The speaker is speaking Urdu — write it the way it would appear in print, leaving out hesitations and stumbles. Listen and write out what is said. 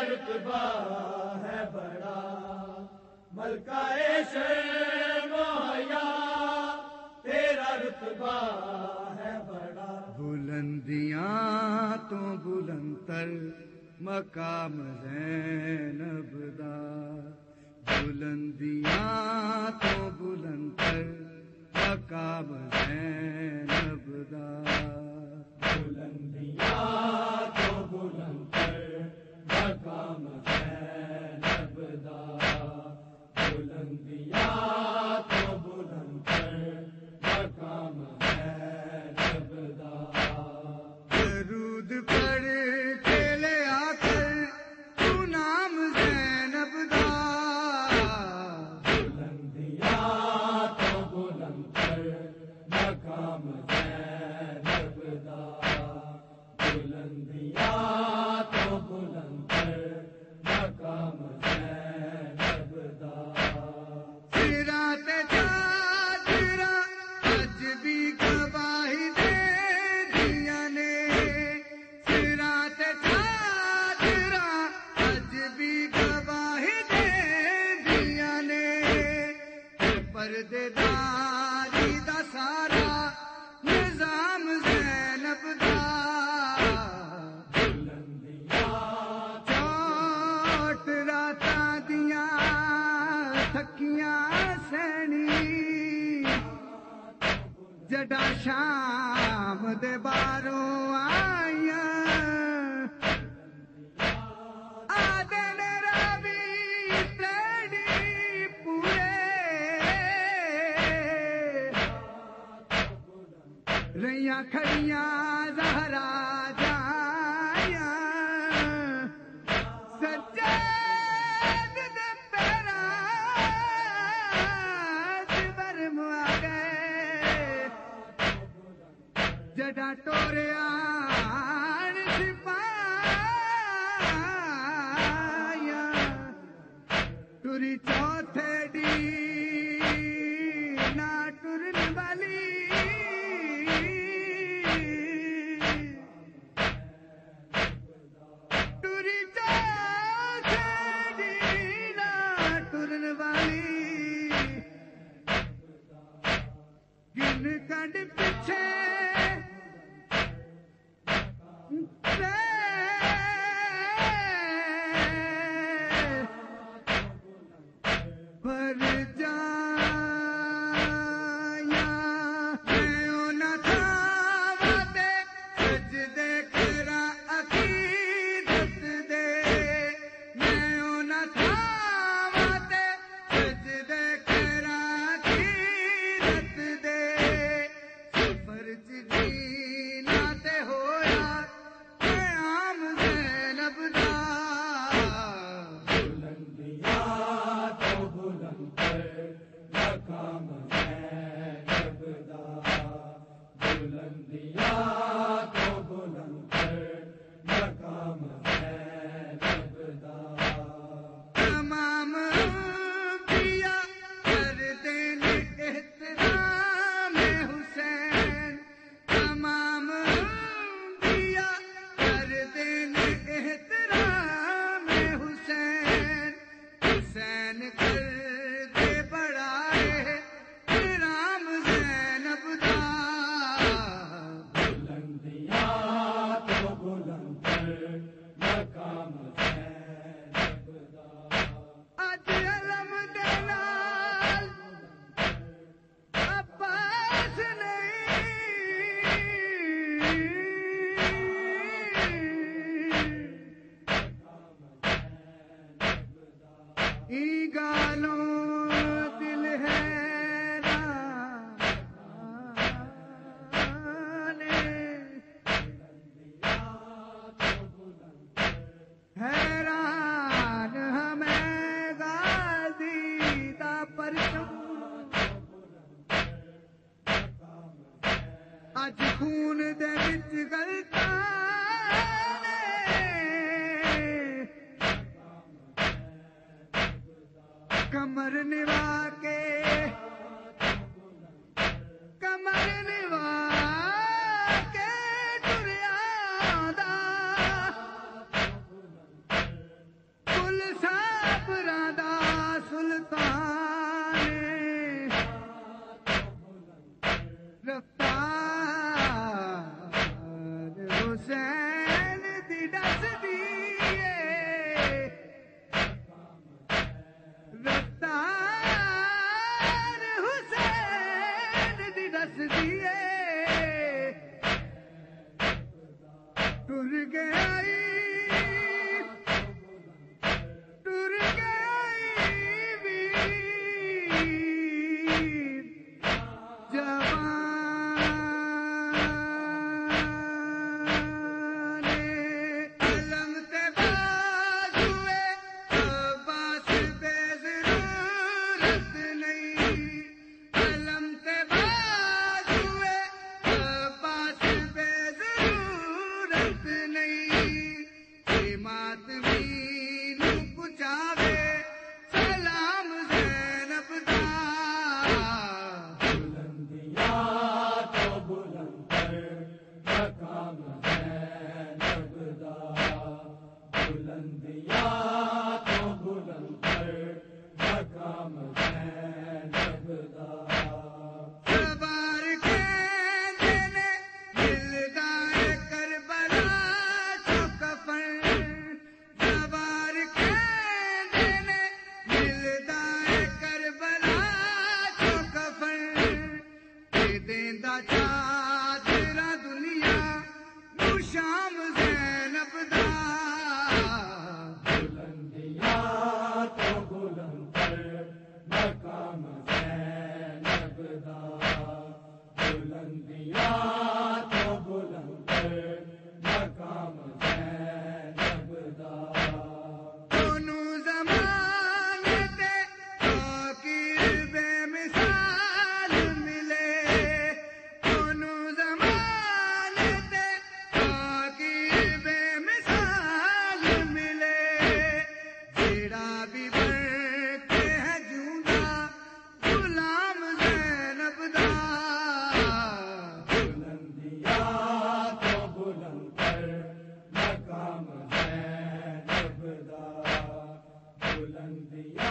رتبہ ہے بڑا، ملکہ شرم و حیا تیرا رتبہ ہے بڑا۔ بلندیاں تو بلندتر مقام زینب دا، بلندیاں تو بلندتر مقام زینب دا، بلندیاں تو بلندتر مقام زینب دا، بلندیاں تو بلندتر مقام زینب دا۔ درود پڑھ کے لے آ کر تو نام زینب دا، بلندیاں تو بلندتر مقام زینب دا، بلندیاں تو بلندتر مقام زینب دا۔ صراط چادرا اج بھی گواہی دے دیا نے، صراط چادرا اج بھی گواہی دے دیا نے، پردے داری دا سارا نظام زینب دا، چوٹ راتاں دیاں تھکیاں سینی، جڈا شام دے باروں آئیاں، آدھے نے راوی پلیڑی پورے، رہیاں کھڑیاں زہرا جائیاں، سجاد دے پیراں برم آ گئے، جڈا ٹوریا سپاہیاں، ٹری چوتھے ڈی نہ ٹرن والی، ٹری چوتھے ڈی نہ ٹرن والی، گن کنڈ پیچھے پر جایا میں نہ تھا دے سجدے کرا عقیدت دے، میں نہ تھا دے سجدے کرا عقیدت دے، سفر جینا تے ہویا قیام زینب دا، بلندیاں تو بلندتر مقام زینب دا، بلندیاں تو بلندتر مقام زینب دا۔ تمام انبیاء کرتے ہیں احترام حسین، تمام انبیاء کرتے ہیں احترام حسین، حسین کرتے بڑا احترام زینب دا، بلندیاں تو بلندتر مقام زینب دا۔ اج علم دے نال عباس نہیں، ای گالوں دل حیران ہمیں غازی دا پرچم، اج خون دے وچ گلتا کمر نوا کے، کمر نوا کے ٹریا دا، ٹر گئی بلندیاں